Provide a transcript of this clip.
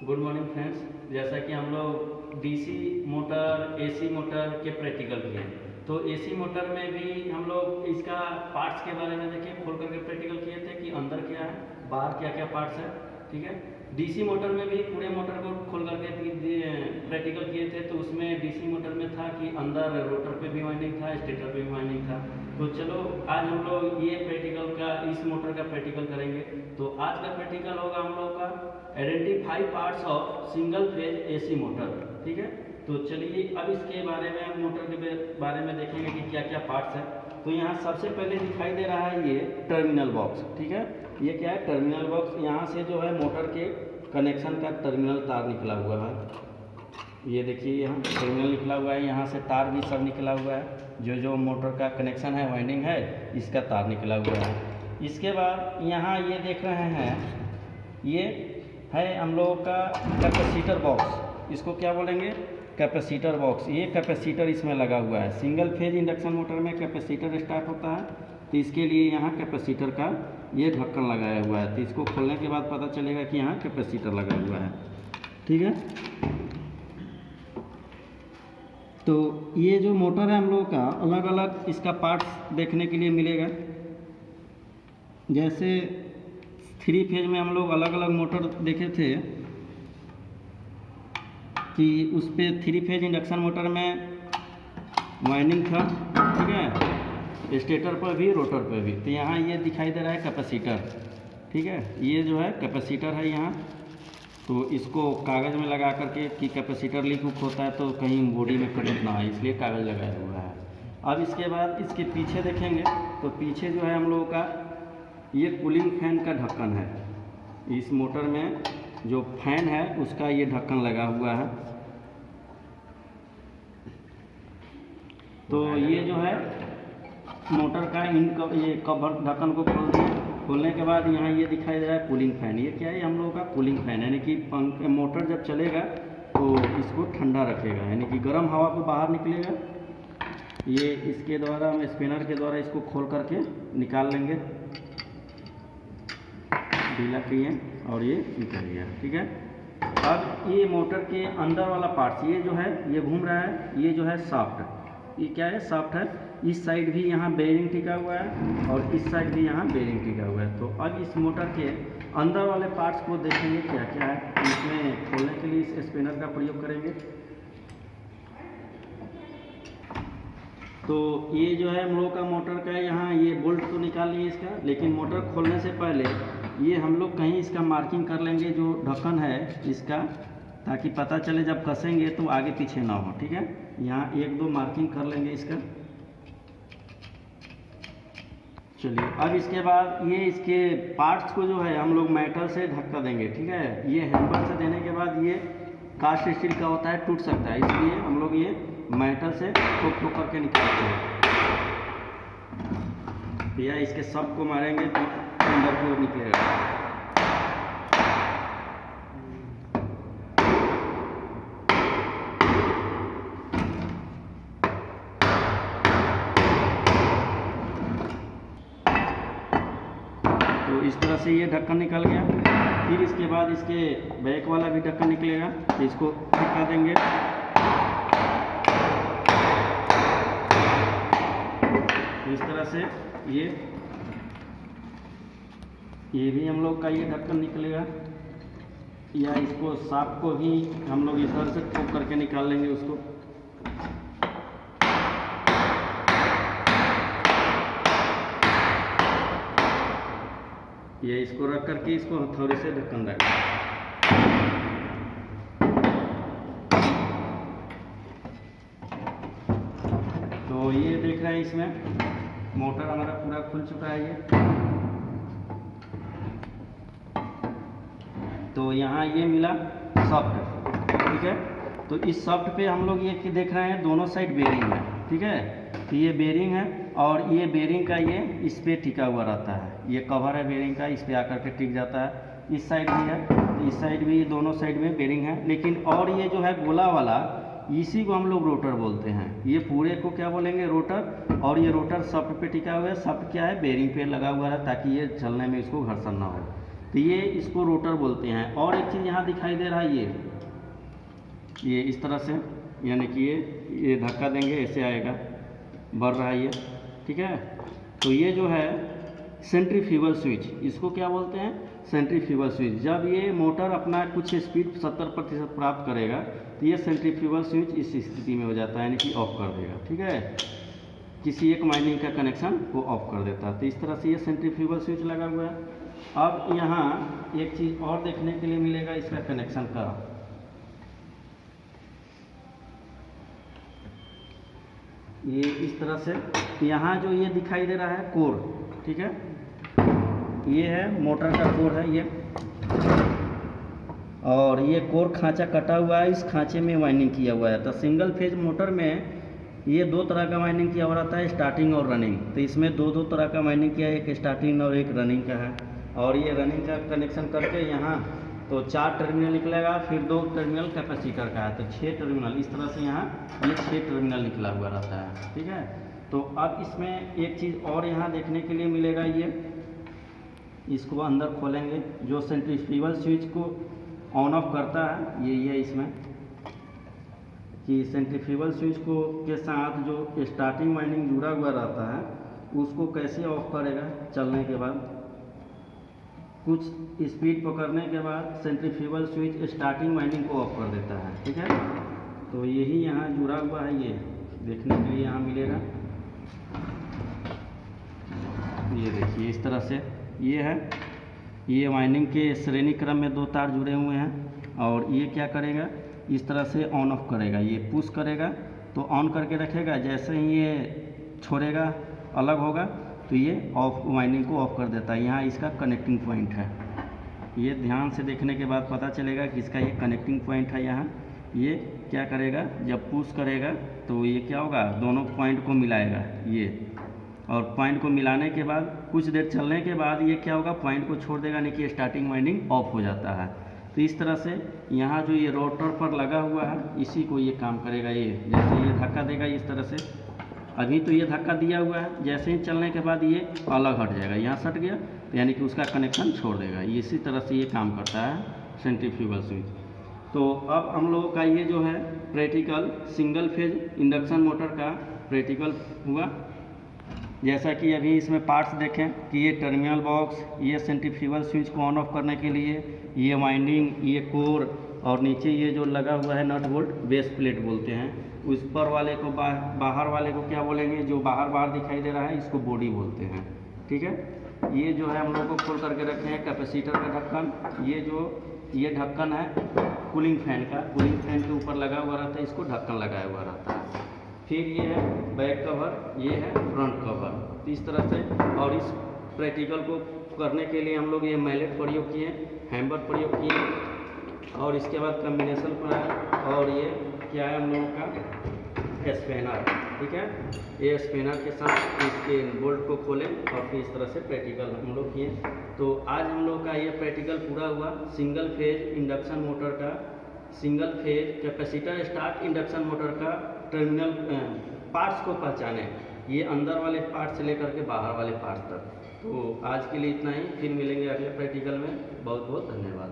Good morning friends. जैसा कि हम लोग डीसी मोटर एसी मोटर के प्रैक्टिकल किए, तो एसी मोटर में भी हम लोग इसका पार्ट्स के बारे में देखिए खोल करके प्रैक्टिकल किए थे कि अंदर क्या है, बाहर क्या क्या पार्ट्स है। ठीक है, डीसी मोटर में भी पूरे मोटर को खोल करके प्रैक्टिकल किए थे, तो उसमें डीसी मोटर में था कि अंदर रोटर पे भी वाइंडिंग था, स्टेटर पे भी वाइंडिंग था। तो चलो आज हम लोग ये प्रैक्टिकल का इस मोटर का प्रैक्टिकल करेंगे। तो आज का प्रैक्टिकल होगा हम लोग का identify parts of single phase AC motor. ठीक है, तो चलिए अब इसके बारे में मोटर के बारे में देखेंगे कि क्या क्या पार्ट्स है। तो यहाँ सबसे पहले दिखाई दे रहा है ये टर्मिनल बॉक्स। ठीक है, ये क्या है, टर्मिनल बॉक्स। यहाँ से जो है मोटर के कनेक्शन का टर्मिनल तार निकला हुआ है। ये देखिए यहाँ टर्मिनल निकला हुआ है, यहाँ से तार भी सब निकला हुआ है। जो मोटर का कनेक्शन है, वाइंडिंग है, इसका तार निकला हुआ है। इसके बाद यहाँ ये देख रहे हैं, ये है हम लोगों का कैपेसिटर बॉक्स। इसको क्या बोलेंगे, कैपेसिटर बॉक्स। ये कैपेसिटर इसमें लगा हुआ है। सिंगल फेज इंडक्शन मोटर में कैपेसिटर स्टार्ट होता है, तो इसके लिए यहाँ कैपेसिटर का ये ढक्कन लगाया हुआ है। तो इसको खोलने के बाद पता चलेगा कि यहाँ कैपेसिटर लगा हुआ है। ठीक है, तो ये जो मोटर है हम लोगों का अलग अलग इसका पार्ट्स देखने के लिए मिलेगा। जैसे 3 फेज में हम लोग अलग अलग मोटर देखे थे कि उस पर 3 फेज इंडक्शन मोटर में वाइंडिंग था। ठीक है, स्टेटर पर भी रोटर पर भी। तो यहाँ ये दिखाई दे रहा है कैपेसिटर। ठीक है, ये जो है कैपेसिटर है यहाँ। तो इसको कागज़ में लगा करके कि कैपेसिटर लीक होता है तो कहीं बॉडी में करंट ना आए, इसलिए कागज़ लगाया हुआ है। अब इसके बाद इसके पीछे देखेंगे तो पीछे जो है हम लोगों का ये कूलिंग फैन का ढक्कन है। इस मोटर में जो फैन है उसका ये ढक्कन लगा हुआ है। तो ये जो है मोटर का ये कवर ढक्कन को खोल दिया। खोलने के बाद यहाँ ये दिखाई दे रहा है कूलिंग फैन। ये क्या है, हम लोगों का कूलिंग फैन, यानी कि मोटर जब चलेगा तो इसको ठंडा रखेगा, यानी कि गर्म हवा को बाहर निकलेगा। ये इसके द्वारा हम स्पिनर के द्वारा इसको खोल करके निकाल लेंगे, ढीला किए और ये निकल गया। ठीक है, अब ये मोटर के अंदर वाला पार्ट्स ये जो है ये घूम रहा है, ये जो है शाफ्ट। ये क्या है, शाफ्ट है। इस साइड भी यहाँ बेयरिंग टिका हुआ है और इस साइड भी यहाँ बेयरिंग टिका हुआ है। तो अब इस मोटर के अंदर वाले पार्ट्स को देखेंगे क्या क्या है। इसमें खोलने के लिए इस स्पिनर का प्रयोग करेंगे। तो ये जो है हम लोग का मोटर का यहाँ ये बोल्ट तो निकाल लिए इसका, लेकिन मोटर खोलने से पहले ये हम लोग कहीं इसका मार्किंग कर लेंगे जो ढक्कन है इसका, ताकि पता चले जब कसेंगे तो आगे पीछे ना हो। ठीक है, यहाँ 1-2 मार्किंग कर लेंगे इसका। चलिए अब इसके बाद ये इसके पार्ट्स को जो है हम लोग मेटल से धक्का देंगे। ठीक है, ये हैंडल से देने के बाद ये कास्ट स्टील का होता है, टूट सकता है, इसलिए हम लोग ये मेटल से ठोक करके निकालते हैं। या इसके सब को मारेंगे तो अंदर की ओर निकलेगा। तो इस तरह से ये ढक्कन निकल गया। फिर इसके बाद इसके बैक वाला भी ढक्कन निकलेगा, तो इसको टिका देंगे। इस तरह से ये भी हम लोग का ये ढक्कन निकलेगा। या इसको सांप को भी हम लोग इस तरह से ठोक करके निकाल लेंगे उसको। ये इसको रख करके इसको हथौड़े से ढक्कन रख। तो ये देख रहे हैं, इसमें मोटर हमारा पूरा खुल चुका है ये। तो यहाँ ये मिला सॉफ्ट। ठीक है, तो इस सॉफ्ट पे हम लोग ये देख रहे हैं दोनों साइड बेरिंग है। ठीक है, तो ये बेरिंग है और ये बेरिंग का ये इस पे टिका हुआ रहता है। ये कवर है बेरिंग का, इस पे आकर के टिक जाता है। इस साइड भी है, तो इस साइड भी, दोनों साइड में बेरिंग है। लेकिन और ये जो है गोला वाला, इसी को हम लोग रोटर बोलते हैं। ये पूरे को क्या बोलेंगे, रोटर। और ये रोटर सॉफ्ट पे टिका हुआ है। सॉफ्ट क्या है, बेरिंग पे लगा हुआ है ताकि ये चलने में इसको घर्षण ना हो। तो ये इसको रोटर बोलते हैं। और एक चीज़ यहाँ दिखाई दे रहा है, ये इस तरह से, यानी कि ये धक्का देंगे ऐसे आएगा, बढ़ रहा है ये, ठीक है। तो ये जो है सेंट्रीफ्यूगल स्विच, इसको क्या बोलते हैं, सेंट्रीफ्यूगल स्विच। जब ये मोटर अपना कुछ स्पीड 70% प्राप्त करेगा तो ये सेंट्रीफ्यूगल स्विच इस स्थिति में हो जाता है, यानी कि ऑफ कर देगा, ठीक है। किसी एक वाइंडिंग का कनेक्शन वो ऑफ कर देता है। तो इस तरह से ये सेंट्रीफ्यूगल स्विच लगा हुआ है। अब यहाँ एक चीज़ और देखने के लिए मिलेगा, इसका कनेक्शन का। ये इस तरह से, यहाँ जो ये दिखाई दे रहा है कोर, ठीक है, ये है मोटर का कोर है ये, और ये कोर खांचा कटा हुआ है, इस खांचे में वाइंडिंग किया हुआ है। तो सिंगल फेज मोटर में ये दो तरह का वाइंडिंग किया हुआ रहता है, स्टार्टिंग और रनिंग। तो इसमें दो तरह का वाइंडिंग किया है, एक स्टार्टिंग और एक रनिंग का है। और ये रनिंग का कनेक्शन करके यहाँ तो 4 टर्मिनल निकलेगा, फिर 2 टर्मिनल कैपेसिटर का है, तो 6 टर्मिनल। इस तरह से यहाँ ये 6 टर्मिनल निकला हुआ रहता है, ठीक है। तो अब इसमें एक चीज़ और यहाँ देखने के लिए मिलेगा, ये इसको अंदर खोलेंगे, जो सेंट्रीफ्यूगल स्विच को ऑन ऑफ करता है ये इसमें, कि सेंट्रीफ्यूगल स्विच को के साथ जो स्टार्टिंग वाइंडिंग जुड़ा हुआ रहता है उसको कैसे ऑफ करेगा। चलने के बाद कुछ स्पीड पकड़ने के बाद सेंट्रीफ्यूगल स्विच स्टार्टिंग वाइंडिंग को ऑफ कर देता है, ठीक है। तो यही यहाँ जुड़ा हुआ है, ये देखने के लिए यहाँ मिलेगा। ये देखिए इस तरह से ये है, ये वाइंडिंग के श्रेणी क्रम में 2 तार जुड़े हुए हैं, और ये क्या करेगा, इस तरह से ऑन ऑफ करेगा। ये पुश करेगा तो ऑन करके रखेगा, जैसे ही ये छोड़ेगा अलग होगा तो ये ऑफ वाइंडिंग को ऑफ कर देता है। यहाँ इसका कनेक्टिंग पॉइंट है, ये ध्यान से देखने के बाद पता चलेगा कि इसका ये कनेक्टिंग पॉइंट है। यहाँ ये क्या करेगा, जब पुश करेगा तो ये क्या होगा, दोनों पॉइंट को मिलाएगा ये, और पॉइंट को मिलाने के बाद कुछ देर चलने के बाद ये क्या होगा, पॉइंट को छोड़ देगा, यानी कि स्टार्टिंग वाइंडिंग ऑफ हो जाता है। तो इस तरह से यहाँ जो ये रोटर पर लगा हुआ है इसी को ये काम करेगा। ये जैसे ये धक्का देगा इस तरह से, अभी तो ये धक्का दिया हुआ है, जैसे ही चलने के बाद ये अलग हट जाएगा, यहाँ सट गया तो यानी कि उसका कनेक्शन छोड़ देगा। इसी तरह से ये काम करता है सेंट्रीफ्यूगल स्विच। तो अब हम लोगों का ये जो है practical single phase induction motor का प्रैक्टिकल हुआ। जैसा कि अभी इसमें पार्ट्स देखें कि ये टर्मिनल बॉक्स, ये सेंट्रीफ्यूगल स्विच को ऑन ऑफ करने के लिए, ये वाइंडिंग, ये कोर, और नीचे ये जो लगा हुआ है नट बोल्ट, बेस प्लेट बोलते हैं। उस पर वाले को बाहर वाले को क्या बोलेंगे, जो बाहर दिखाई दे रहा है इसको बॉडी बोलते हैं, ठीक है। ये जो है हम लोग को खोल करके रखे हैं कैपेसिटर का ढक्कन। ये ढक्कन है कूलिंग फैन का, कूलिंग फैन के ऊपर लगा हुआ रहता है, इसको ढक्कन लगाया हुआ रहता है। फिर ये है बैक कवर, ये है फ्रंट कवर। इस तरह से, और इस प्रैक्टिकल को करने के लिए हम लोग ये मैलेट प्रयोग किए, हैमर प्रयोग किए, और इसके बाद कम्बिनेशन पर है, और ये क्या है हम लोगों का स्पैनर, ठीक है। ये स्पैनर के साथ इसके बोल्ट को खोलें और फिर इस तरह से प्रैक्टिकल हम लोग किए। तो आज हम लोग का ये प्रैक्टिकल पूरा हुआ सिंगल फेज इंडक्शन मोटर का, single phase capacitor start induction motor का टर्मिनल पार्ट्स को पहचाने, ये अंदर वाले पार्ट से लेकर के बाहर वाले पार्ट तक। तो आज के लिए इतना ही, फिर मिलेंगे अगले प्रैक्टिकल में। बहुत बहुत धन्यवाद।